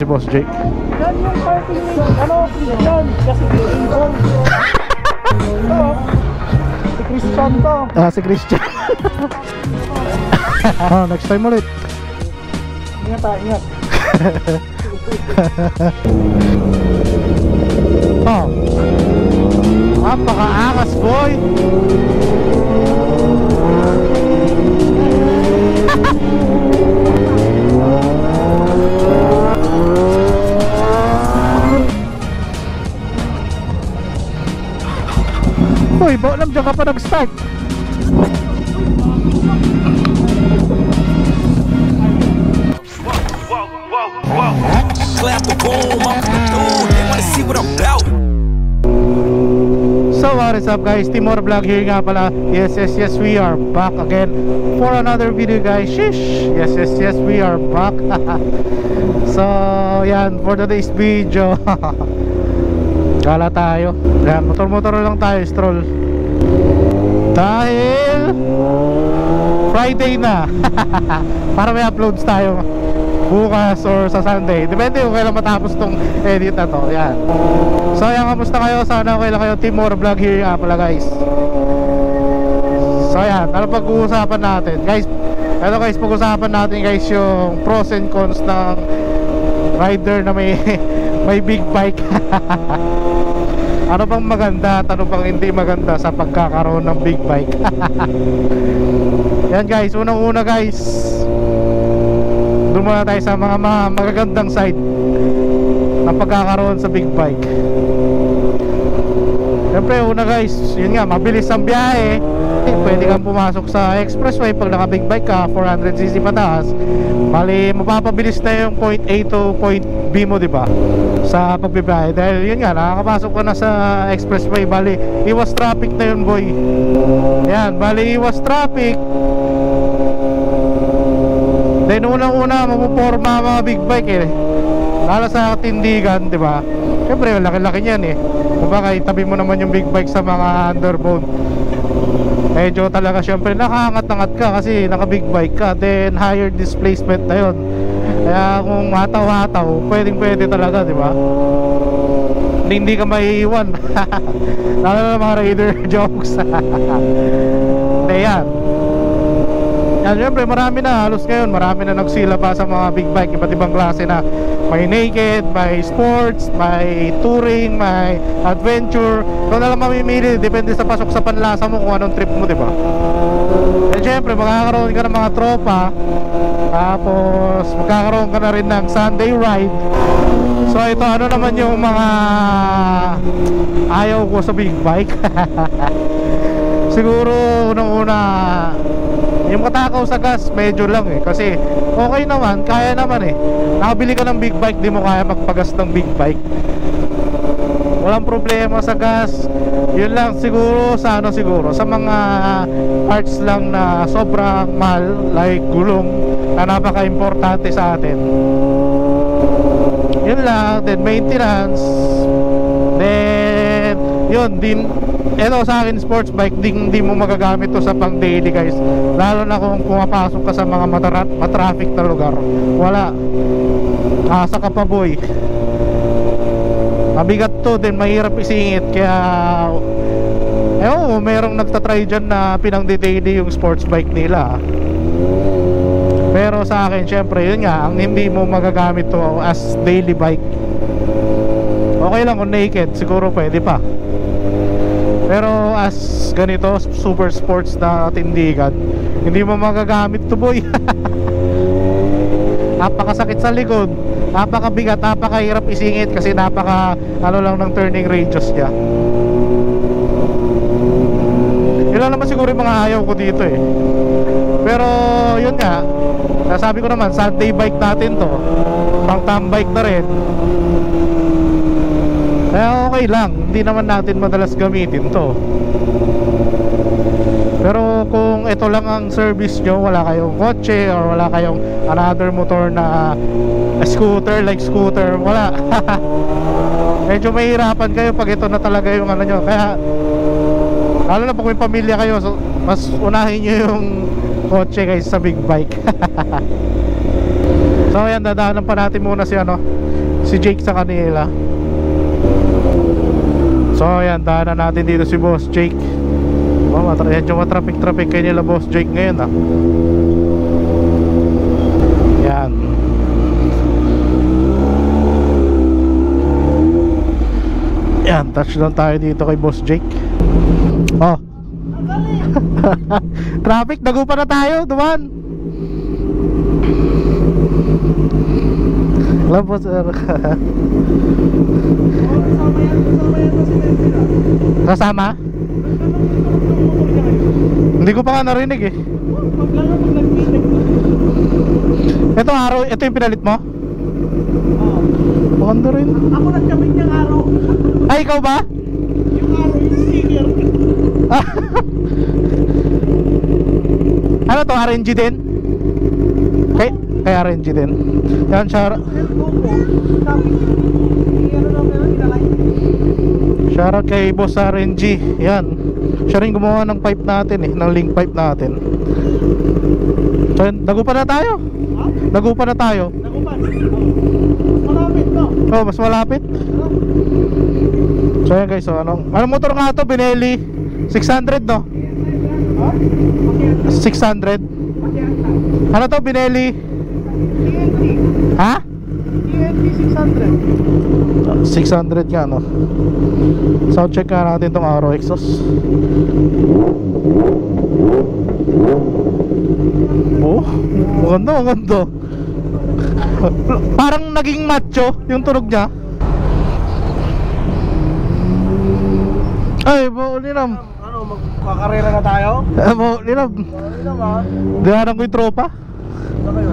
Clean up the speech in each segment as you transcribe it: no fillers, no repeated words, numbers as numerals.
Si Boss Jake. Yan yung parking ni, Christian. Kasi Christian. Ito, si Christian to. Ah, si Christian. Oh, next time ulit. Ingat ha, ingat. Oh. Napaka-angas, boy. Uy, baulam dyan ka pa nag-start. So what is up guys, Timor Vlog here nga pala. Yes, we are back again for another video guys. Shish. Yes, we are back. So yan, for today's video gala tayo. Yan, motor lang tayo, stroll. Dahil Friday na. Para may uploads tayo bukas or sa Sunday. Depende kung kailan matapos tong edit na to. Yan. So yan, kamusta kayo? Sana okay lang kayo. Timor Vlog here nga pala guys. So yan, ano pag-uusapan natin guys? Ano guys, pag-uusapan natin guys yung pros and cons ng rider na may may big bike. Ano bang maganda at ano bang hindi maganda sa pagkakaroon ng big bike? Yan guys, unang-una guys, doon muna tayo sa mga magagandang side ng pagkakaroon sa big bike. Siyempre una guys, yun nga, mabilis ang biyahe. Pwede kang pumasok sa expressway pag naka big bike ka, 400cc pataas. Bali, mapapabilis na yung point A to point B mo, diba? Sa pagbibiyahe. Dahil yun nga, nakakapasok ka na sa expressway. Bali, iwas traffic na yun boy. Yan, bali iwas traffic. Then unang-una, mapuporma mga big bike eh. Lalo sa tindigan, diba? Siyempre, laki-laki niyan eh. Kumbaga, itabi mo naman yung big bike sa mga underbone. Medyo talaga syempre nakaangat-angat ka kasi naka big bike ka. Then higher displacement na yun. Kaya kung hataw-hataw, pwede talaga, di ba? Hindi ka maiiwan. Lalo na mga raider jokes. Hindi yan. Yan, syempre marami na, halos ngayon marami na nagsila pa sa mga big bike. Iba't ibang klase na. May naked, may sports, may touring, may adventure. Ikaw na lang mamimili, depende sa pasok sa panlasa mo kung anong trip mo, diba? And syempre magkakaroon ka ng mga tropa. Tapos magkakaroon ka na rin ng Sunday ride. So ito, ano naman yung mga ayaw ko sa big bike? Siguro unang-una, yung matakaw sa gas, medyo lang eh. Kasi okay naman, kaya naman eh. Nakabili ka ng big bike, di mo kaya magpagas ng big bike. Walang problema sa gas. Yun lang siguro sa ano, siguro sa mga parts lang na sobrang mahal, like gulong, na napaka-importante sa atin. Yun lang. Then maintenance. Then yun din. Ito sa akin, sports bike, hindi mo magagamit to sa pang daily guys. Lalo na kung pumapasok ka sa mga matraffic na lugar. Wala. Asa ka pa boy. Mabigat to, then mahirap isingit. Kaya merong nagtatry dyan na pinang-daily yung sports bike nila. Pero sa akin syempre yun nga, ang hindi mo magagamit to as daily bike. Okay lang kung naked, siguro pwede pa. Pero as ganito, super sports na tindigan, hindi mo magagamit to boy. Napakasakit sa likod, napakabigat, napakahirap isingit kasi napaka ano lang ng turning radius niya. Yun lang naman siguro yung mga ayaw ko dito eh. Pero yun nga, sabi ko naman, Sunday bike natin to, pang tambike na rin. Kaya okay lang, hindi naman natin madalas gamitin to. Pero kung ito lang ang service nyo, wala kayong kotse or wala kayong another motor na scooter, like scooter, wala. Medyo mahirapan kayo pag ito na talaga yung ano nyo. Kaya lalo na pag may pamilya kayo, so, mas unahin nyo yung kotse guys sa big bike. So ayan, dadaanan pa natin muna si si Jake sa kanila. So ayan, daanan natin dito si Boss Jake. Medyo matraffic kayo nila Boss Jake ngayon Yan. Yan, touchdown tayo dito kay Boss Jake. Oh. Traffic, dagupan na tayo, duman. Hello po sir. Kasama? Hindi ko pa nga narinig eh. Ito araw, ito yung pinalit mo? Maganda rin. Ako nagkamit niyang araw. Ay, ikaw ba? Yung araw, yung sticker. Ano to, RNG din? Kay RNG din. Yan, shoutout kay Boss RNG. Yan, siya rin gumawa ng pipe natin ng link pipe natin. So yan, nagupan na tayo. Ha? Nagupan na tayo. Nagupan? Mas malapit no? Oh, mas malapit. So yan guys, so anong motor nga to, Benelli 600 no? Ha? 600. Ano to, Benelli? TNT. Ha? TNT 600. 600 nga no. So check nga natin tong Aro exhaust. Oh, maganda. Parang naging macho yung tunog niya. Ay, Linam. Ano, magkakarera na tayo? Linam. Linam ha? Dihanan ko yung tropa. Saan kayo?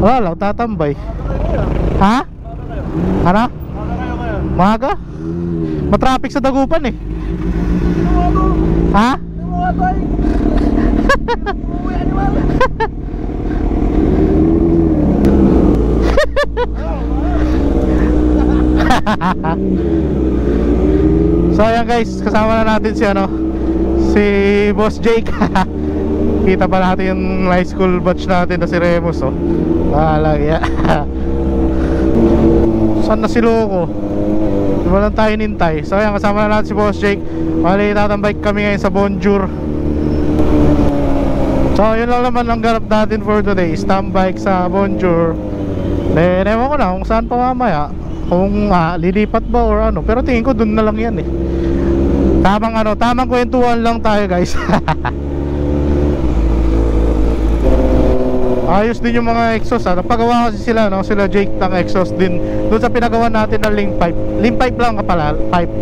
Wala lang, tatambay. Ha? Ano? Kayo ngayon? Maga? Matraffic sa Dagupan eh. Sino mga to? Ha? Sino mga to ay? Uwi animal. So ayan guys, kasama na natin si Boss Jake. Kita pa natin yung high school batch natin na si Remus Alagya. Saan na si Loco? Di ba lang tayo nintay? So ayan, kasama na natin si Boss Jake. Bali, tatambay kami ngayon sa Bonjour. So yun lang naman ang ganap natin for today. Stambike sa Bonjour. Then ewan ko na kung saan pa mamaya, kung lilipat ba or ano. Pero tingin ko dun na lang yan eh. Tamang kwentuhan lang tayo guys. Ayos din yung mga exhaust Napagawa kasi sila sila Jake ng exhaust din doon sa pinagawa natin ng link pipe lang pala, pipe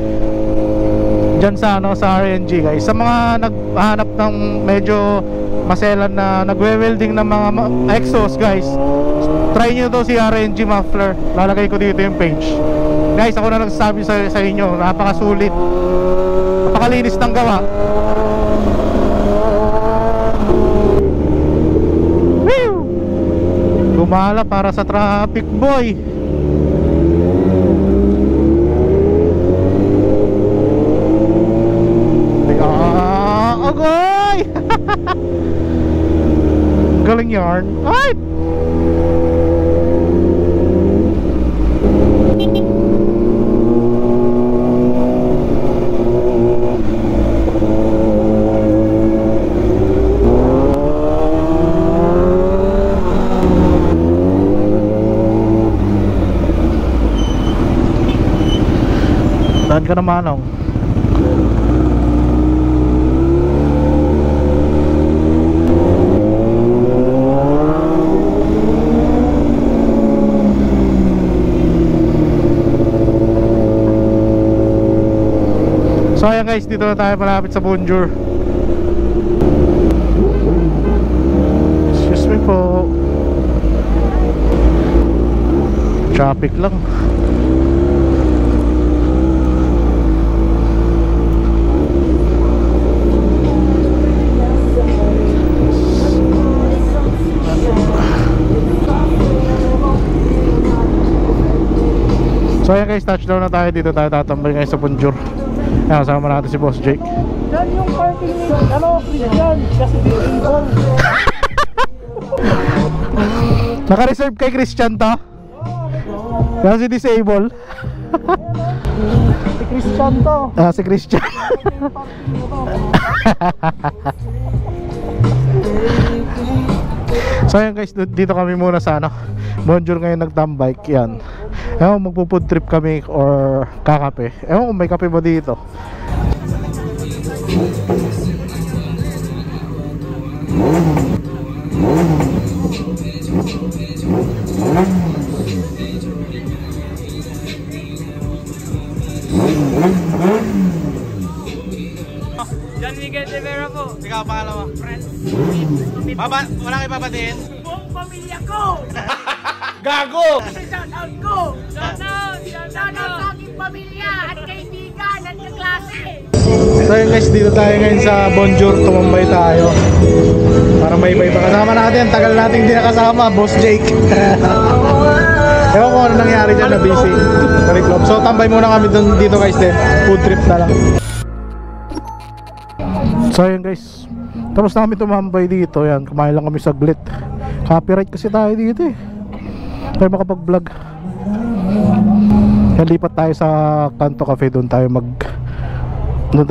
dyan sa RNG guys. Sa mga naghahanap ng medyo maselan na nagwe-welding ng mga exhaust guys, try nyo to si RNG Muffler. Lalagay ko dito yung page guys. Ako na nagsasabi sa inyo, napakasulit, napakalinis ng gawa. Gumala para sa traffic boy. Agoy. Galing yarn. Ay! Saan ka naman So ayan guys, dito na tayo malapit sa Bonjour. Excuse me po. Traffic lang. So ayan guys, touchdown na tayo. Dito tayo tatambay ngayon sa Bonjour. Ayan, kasama natin si Boss Jake. Diyan yung parking Christian. Kasi Big Ball. Naka-reserve kay Christian to? Kasi disable. Si Christian to. Ah, si Christian. So yan guys, dito kami muna sa ano, Bonjour ngayon nagtambike. Yan. Ewan magpo-food trip kami or kakape. Ewan kung may kape ba dito. John Miguel Rivera po. Ikaw, pangalawa. Friends. Wala kayo babatiin? Buong pamilya ko! Gago! Shout out ko! Shout out! Shout out sa aking pamilya at kaibigan at kaklase! So yun guys, dito tayo ngayon sa Bonjour. Tumambay tayo para may iba kasama natin. Tagal nating hindi nakasama, Boss Jake. Ewan ko ano nangyari dyan, na busy balik loob. So tambay muna kami dito guys din. Food trip na lang. So yun guys, tapos na kami tumambay dito. Yan, kumain lang kami saglit. Copyright kasi tayo dito eh, tayo makapag vlog. Yan, lipat tayo sa Kanto Cafe. Doon tayo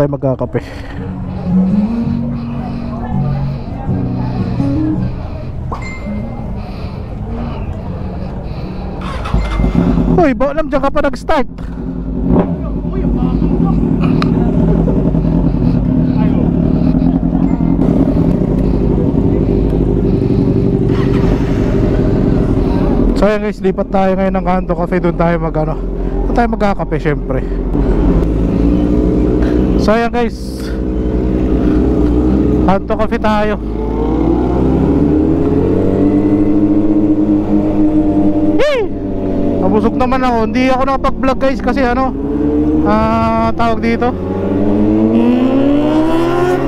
magkakape. Uy, ba alam dyan ka pa nag-start? So yan guys, lipat tayo ngayon ng Kanto Cafe. Doon tayo magkakape syempre. So yan guys, Kanto Cafe tayo. Yee! Nabusog naman ako. Hindi ako nakapag-vlog guys kasi ano, tawag dito,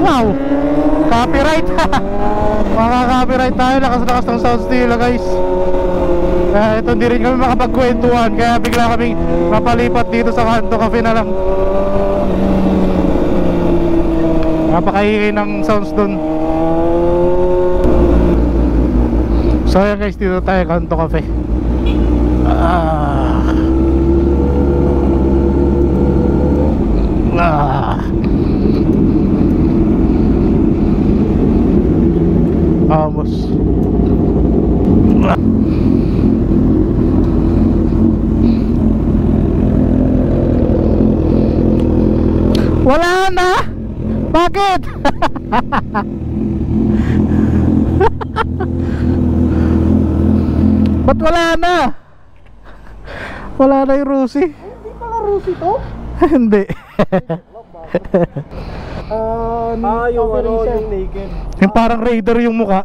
wow, copyright. Makaka-copyright tayo. Lakas-lakas ng sounds nila guys. Kaya ito, hindi rin kami makapagkwentuhan. Kaya bigla kaming mapalipat dito sa Kanto Cafe na lang. Napakaingay ng sounds dun. So yan guys, dito tayo Kanto Cafe. Vamos. Wala na. Bakit? Ba't wala na? Wala na yung Rusi. Hindi pala Rusi to? Hindi. Yung naked. Yung parang raider yung mukha.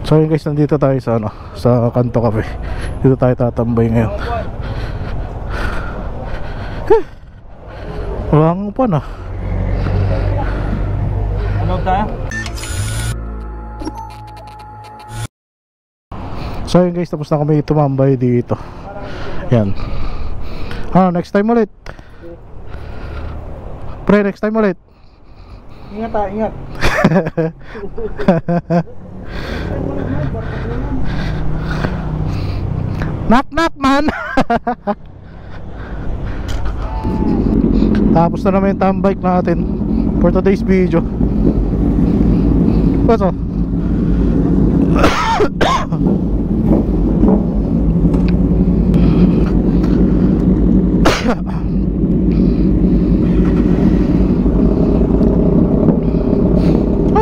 So yun guys, nandito tayo sa ano, sa Kanto Cafe. Dito tayo tatambay ngayon. Walang upan ah. Ano tayo? So yun guys, tapos na kami tumambay dito. Yan. Next time ulit. Pre, next time ulit. Ingat ha, ingat. Knock knock man. Tapos na naman yung tambike natin for today's video. What's up?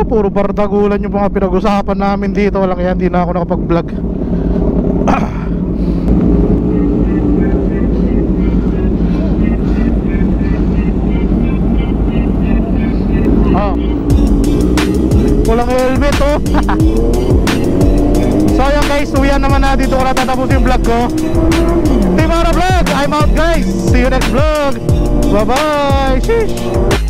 Puro bardagulan yung mga pinag-usapan namin dito. Walang yan, hindi na ako nakapag-vlog. Walang helmet oh. So yun guys, uwian naman na. Dito ko na tatapos yung vlog ko. Team Ara Vlog, I'm out guys. See you next vlog. Bye bye. Sheesh.